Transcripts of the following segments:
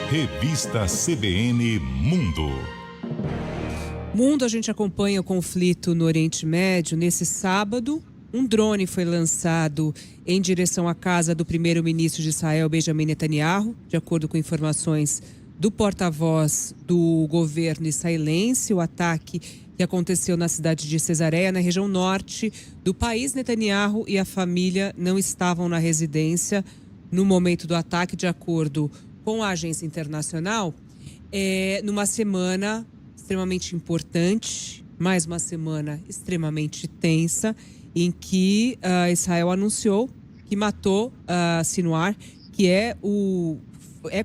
Revista CBN Mundo. Mundo, a gente acompanha o conflito no Oriente Médio. Nesse sábado, um drone foi lançado em direção à casa do primeiro-ministro de Israel, Benjamin Netanyahu, de acordo com informações do porta-voz do governo israelense. O ataque que aconteceu na cidade de Cesareia, na região norte do país. Netanyahu e a família não estavam na residência no momento do ataque, de acordo com a agência internacional. Numa semana extremamente importante, mais uma semana extremamente tensa, em que Israel anunciou que matou Sinwar, que é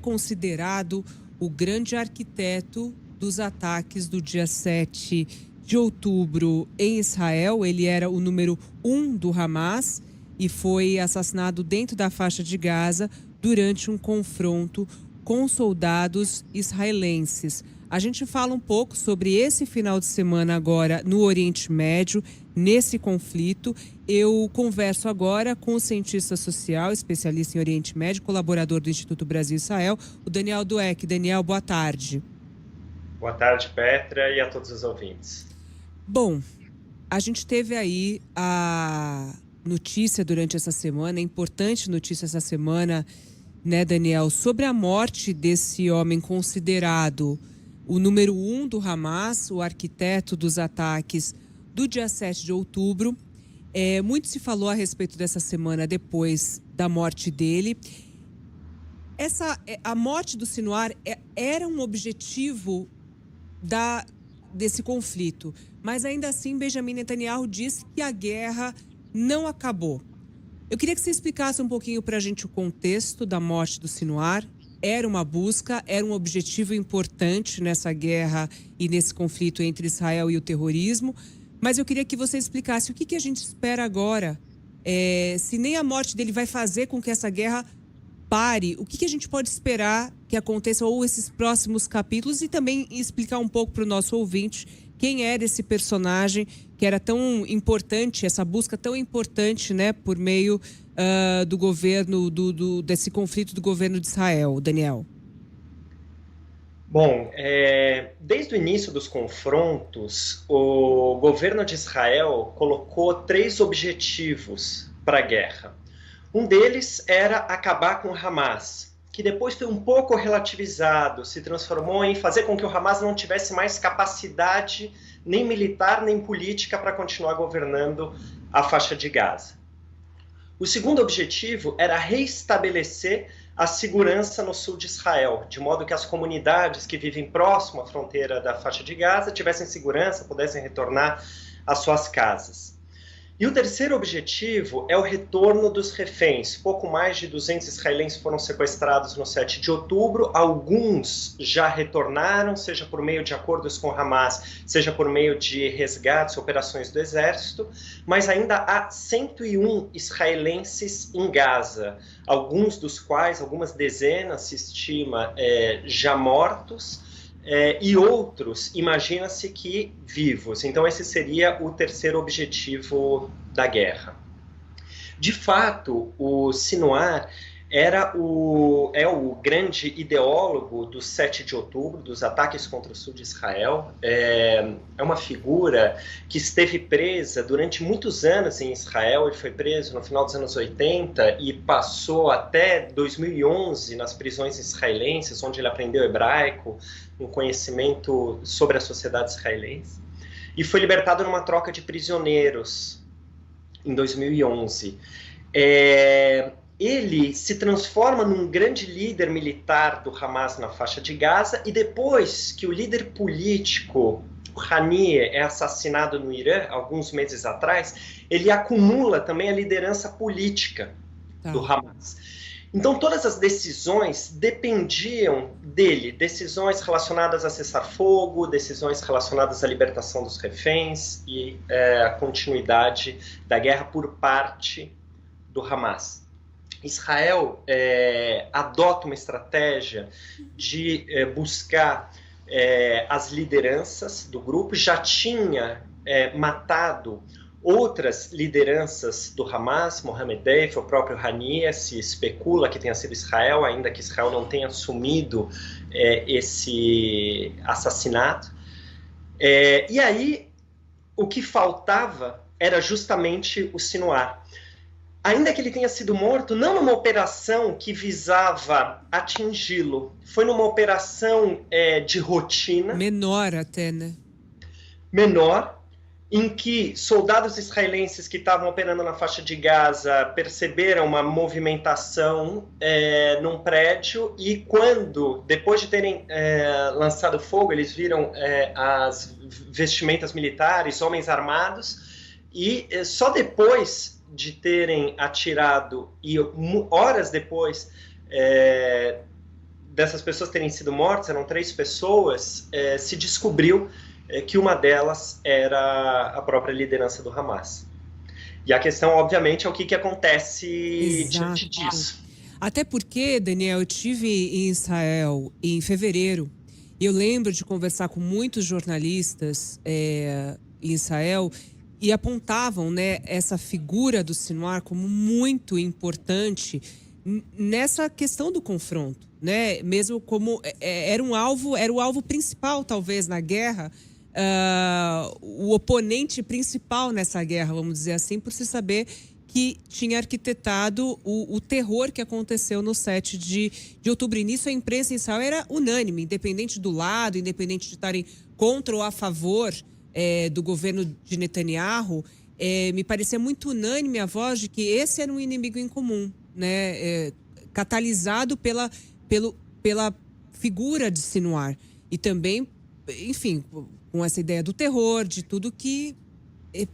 considerado o grande arquiteto dos ataques do dia 7 de outubro em Israel. Ele era o número 1 do Hamas e foi assassinado dentro da faixa de Gaza durante um confronto com soldados israelenses. A gente fala um pouco sobre esse final de semana agora no Oriente Médio, nesse conflito. Eu converso agora com o cientista social, especialista em Oriente Médio, colaborador do Instituto Brasil-Israel, o Daniel Dweck. Daniel, boa tarde. Boa tarde, Petra, e a todos os ouvintes. Bom, a gente teve aí a notícia durante essa semana, importante notícia essa semana, né, Daniel, sobre a morte desse homem considerado o número 1 do Hamas, o arquiteto dos ataques do dia 7 de outubro. Muito se falou a respeito dessa semana depois da morte dele. A morte do Sinwar era um objetivo desse conflito, mas ainda assim Benjamin Netanyahu disse que a guerra não acabou. Eu queria que você explicasse um pouquinho para a gente o contexto da morte do Sinwar. Era uma busca, era um objetivo importante nessa guerra e nesse conflito entre Israel e o terrorismo. Mas eu queria que você explicasse o que a gente espera agora. Se nem a morte dele vai fazer com que essa guerra pare, o que a gente pode esperar que aconteça, ou esses próximos capítulos, e também explicar um pouco para o nosso ouvinte quem era esse personagem que era tão importante, essa busca tão importante, né, por meio do governo, desse conflito do governo de Israel. Daniel. Bom, desde o início dos confrontos, o governo de Israel colocou 3 objetivos para a guerra. Um deles era acabar com o Hamas, que depois foi um pouco relativizado, se transformou em fazer com que o Hamas não tivesse mais capacidade nem militar nem política para continuar governando a faixa de Gaza. O segundo objetivo era reestabelecer a segurança no sul de Israel, de modo que as comunidades que vivem próximo à fronteira da faixa de Gaza tivessem segurança, pudessem retornar às suas casas. E o terceiro objetivo é o retorno dos reféns. Pouco mais de 200 israelenses foram sequestrados no 7 de outubro. Alguns já retornaram, seja por meio de acordos com Hamas, seja por meio de resgates, operações do exército. Mas ainda há 101 israelenses em Gaza, alguns dos quais, algumas dezenas, se estima, já mortos. E outros, imagina-se que vivos. Então esse seria o terceiro objetivo da guerra. De fato, o Sinwar é o grande ideólogo do 7 de outubro, dos ataques contra o sul de Israel. É uma figura que esteve presa durante muitos anos em Israel. Ele foi preso no final dos anos 80 e passou até 2011 nas prisões israelenses, onde ele aprendeu hebraico, um conhecimento sobre a sociedade israelense. E foi libertado numa troca de prisioneiros em 2011. Ele se transforma num grande líder militar do Hamas na faixa de Gaza, e depois que o líder político, o Haniyeh, é assassinado no Irã, alguns meses atrás, ele acumula também a liderança política do Hamas. Então todas as decisões dependiam dele, decisões relacionadas a cessar-fogo, decisões relacionadas à libertação dos reféns e a continuidade da guerra por parte do Hamas. Israel adota uma estratégia de buscar as lideranças do grupo. Já tinha matado Outras lideranças do Hamas, Mohamed Deif, o próprio Hania, se especula que tenha sido Israel, ainda que Israel não tenha assumido esse assassinato. E aí, o que faltava era justamente o Sinwar. Ainda que ele tenha sido morto, não numa operação que visava atingi-lo, foi numa operação de rotina. Menor até, né? Menor, em que soldados israelenses que estavam operando na faixa de Gaza perceberam uma movimentação num prédio e quando, depois de terem lançado fogo, eles viram as vestimentas militares, homens armados, e só depois de terem atirado e horas depois dessas pessoas terem sido mortas, eram 3 pessoas, se descobriu que uma delas era a própria liderança do Hamas. E a questão, obviamente, é o que acontece diante disso. Até porque, Daniel, eu estive em Israel em fevereiro e eu lembro de conversar com muitos jornalistas em Israel e apontavam, né, essa figura do Sinwar como muito importante nessa questão do confronto, né? Mesmo como era o alvo principal, talvez, na guerra, o oponente principal nessa guerra, vamos dizer assim, por se saber que tinha arquitetado o terror que aconteceu no 7 de outubro. E nisso a imprensa em Israel era unânime, independente do lado, independente de estarem contra ou a favor do governo de Netanyahu, me parecia muito unânime a voz de que esse era um inimigo em comum, né? Catalisado pela figura de Sinwar. E também, enfim, com essa ideia do terror, de tudo que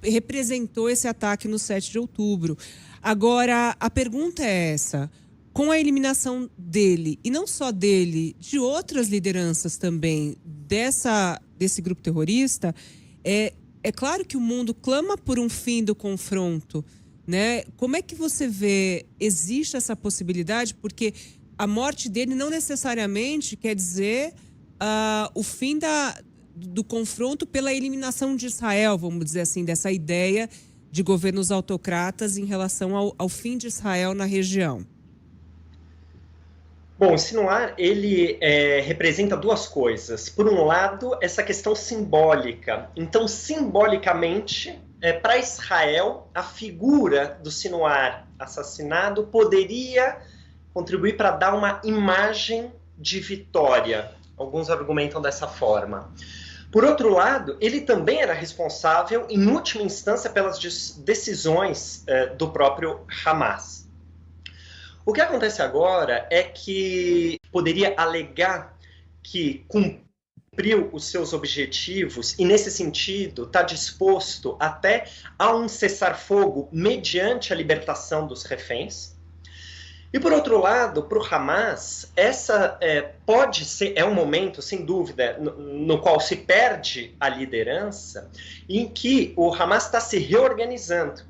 representou esse ataque no 7 de outubro. Agora, a pergunta é essa: com a eliminação dele, e não só dele, de outras lideranças também desse grupo terrorista, é claro que o mundo clama por um fim do confronto, né? Como é que você vê, existe essa possibilidade? Porque a morte dele não necessariamente quer dizer o fim do confronto pela eliminação de Israel, vamos dizer assim, dessa ideia de governos autocratas em relação ao fim de Israel na região. Bom, o Sinwar, ele representa 2 coisas. Por um lado, essa questão simbólica. Então, simbolicamente, para Israel, a figura do Sinwar assassinado poderia contribuir para dar uma imagem de vitória. Alguns argumentam dessa forma. Por outro lado, ele também era responsável, em última instância, pelas decisões do próprio Hamas. O que acontece agora é que poderia alegar que cumpriu os seus objetivos e, nesse sentido, está disposto até a um cessar-fogo mediante a libertação dos reféns. E, por outro lado, para o Hamas, essa pode ser, um momento, sem dúvida, no qual se perde a liderança, em que o Hamas está se reorganizando.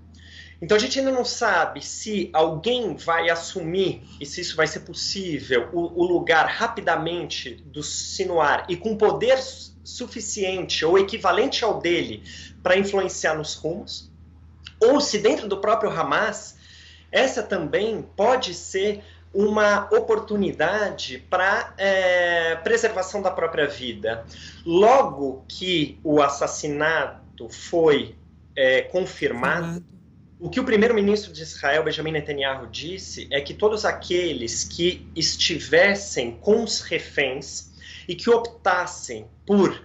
Então, a gente ainda não sabe se alguém vai assumir, e se isso vai ser possível, o lugar rapidamente do Sinwar e com poder suficiente ou equivalente ao dele para influenciar nos rumos, ou se dentro do próprio Hamas, essa também pode ser uma oportunidade para preservação da própria vida. Logo que o assassinato foi confirmado, o que o primeiro-ministro de Israel, Benjamin Netanyahu, disse é que todos aqueles que estivessem com os reféns e que optassem por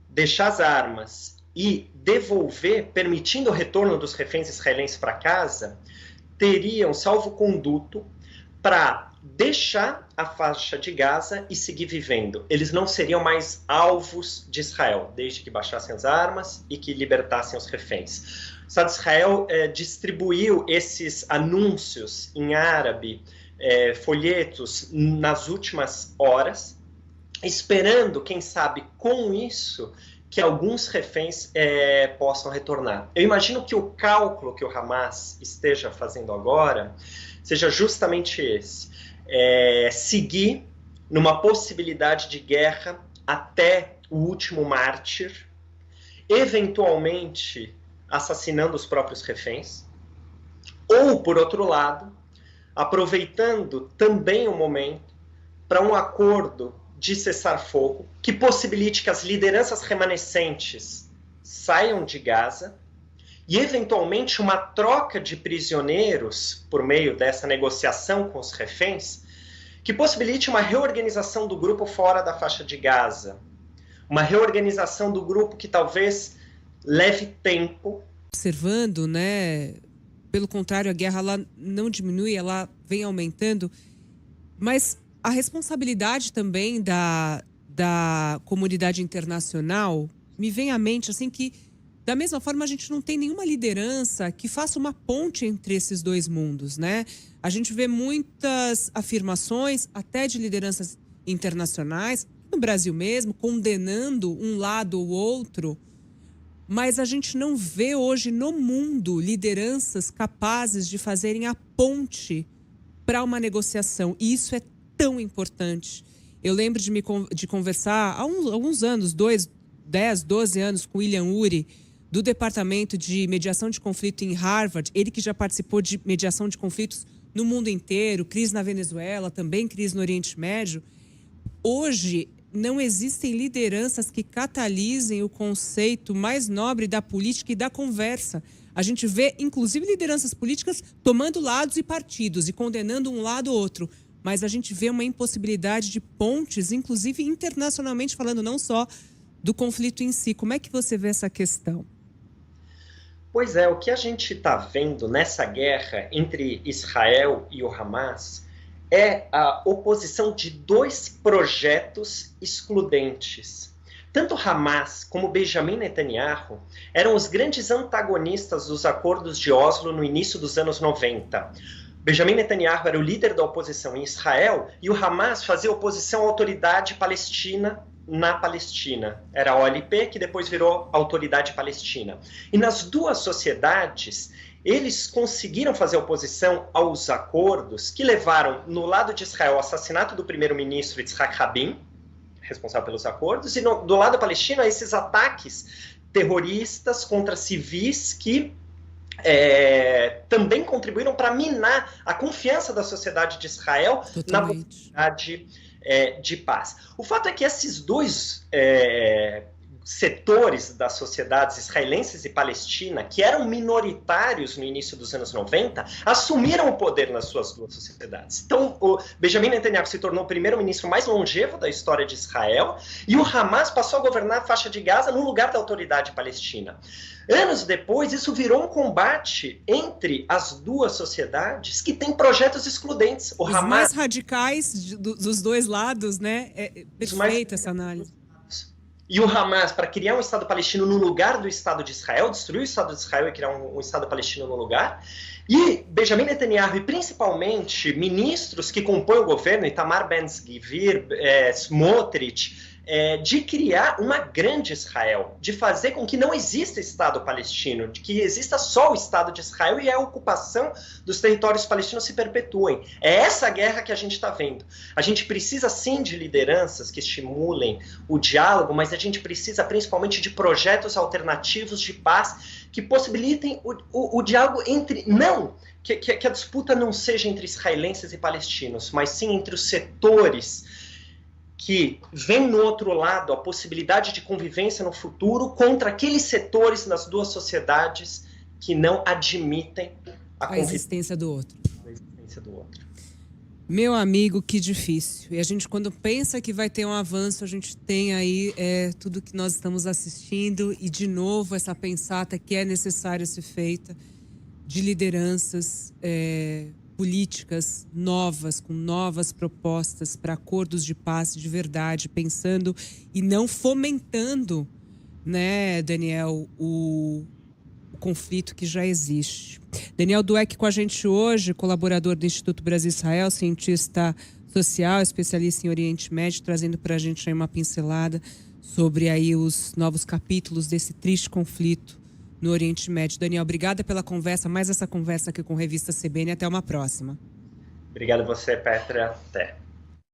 deixar as armas e devolver, permitindo o retorno dos reféns israelenses para casa, teriam salvo-conduto para deixar a faixa de Gaza e seguir vivendo. Eles não seriam mais alvos de Israel, desde que baixassem as armas e que libertassem os reféns. O Estado de Israel distribuiu esses anúncios em árabe, folhetos, nas últimas horas, esperando, quem sabe, com isso, que alguns reféns possam retornar. Eu imagino que o cálculo que o Hamas esteja fazendo agora seja justamente esse. Seguir numa possibilidade de guerra até o último mártir, eventualmente assassinando os próprios reféns, ou, por outro lado, aproveitando também o momento para um acordo de cessar-fogo que possibilite que as lideranças remanescentes saiam de Gaza e, eventualmente, uma troca de prisioneiros por meio dessa negociação com os reféns que possibilite uma reorganização do grupo fora da faixa de Gaza, uma reorganização do grupo que talvez leve tempo. Observando, né? Pelo contrário, a guerra ela não diminui, ela vem aumentando, mas a responsabilidade também da comunidade internacional me vem à mente assim que, da mesma forma, a gente não tem nenhuma liderança que faça uma ponte entre esses dois mundos, né? A gente vê muitas afirmações, até de lideranças internacionais, no Brasil mesmo, condenando um lado ou outro, mas a gente não vê hoje no mundo lideranças capazes de fazerem a ponte para uma negociação. E isso é tão importante. Eu lembro de conversar há alguns anos, 10, 12 anos, com William Ury, do Departamento de Mediação de Conflito em Harvard, ele que já participou de mediação de conflitos no mundo inteiro, crise na Venezuela, também crise no Oriente Médio. Hoje, não existem lideranças que catalisem o conceito mais nobre da política e da conversa. A gente vê, inclusive, lideranças políticas tomando lados e partidos e condenando um lado ou outro. Mas a gente vê uma impossibilidade de pontes, inclusive internacionalmente falando, não só do conflito em si. Como é que você vê essa questão? Pois é, o que a gente está vendo nessa guerra entre Israel e o Hamas é a oposição de dois projetos excludentes. Tanto Hamas como Benjamin Netanyahu eram os grandes antagonistas dos acordos de Oslo no início dos anos 90. Benjamin Netanyahu era o líder da oposição em Israel e o Hamas fazia oposição à autoridade palestina na Palestina. Era a OLP, que depois virou Autoridade Palestina. E nas duas sociedades, eles conseguiram fazer oposição aos acordos que levaram, no lado de Israel, o assassinato do primeiro-ministro Yitzhak Rabin, responsável pelos acordos, e do lado palestino, esses ataques terroristas contra civis que também contribuíram para minar a confiança da sociedade de Israel na possibilidade de paz. O fato é que esses dois setores das sociedades israelenses e palestina, que eram minoritários no início dos anos 90, assumiram o poder nas suas duas sociedades. Então, o Benjamin Netanyahu se tornou o primeiro-ministro mais longevo da história de Israel e o Hamas passou a governar a faixa de Gaza no lugar da autoridade palestina. Anos depois, isso virou um combate entre as duas sociedades que têm projetos excludentes. Os Hamas, mais radicais dos dois lados, né? É perfeita essa análise. E o Hamas, para criar um Estado palestino no lugar do Estado de Israel, destruir o Estado de Israel e criar um Estado palestino no lugar. E Benjamin Netanyahu, e principalmente ministros que compõem o governo, Itamar Ben-Gvir, Smotrich, de criar uma grande Israel, de fazer com que não exista Estado palestino, de que exista só o Estado de Israel e a ocupação dos territórios palestinos se perpetuem. É essa guerra que a gente está vendo. A gente precisa sim de lideranças que estimulem o diálogo, mas a gente precisa principalmente de projetos alternativos de paz que possibilitem o diálogo entre... Não que a disputa não seja entre israelenses e palestinos, mas sim entre os setores que vem no outro lado a possibilidade de convivência no futuro contra aqueles setores nas duas sociedades que não admitem a existência do outro. A existência do outro. Meu amigo, que difícil. E a gente, quando pensa que vai ter um avanço, a gente tem aí tudo que nós estamos assistindo e, de novo, essa pensata que é necessária ser feita de lideranças políticas novas, com novas propostas para acordos de paz de verdade, pensando e não fomentando, né, Daniel, o conflito que já existe. Daniel Dweck com a gente hoje, colaborador do Instituto Brasil-Israel, cientista social, especialista em Oriente Médio, trazendo para a gente aí uma pincelada sobre aí os novos capítulos desse triste conflito no Oriente Médio. Daniel, obrigada pela conversa, mais essa conversa aqui com a Revista CBN. Até uma próxima. Obrigado a você, Petra. Até.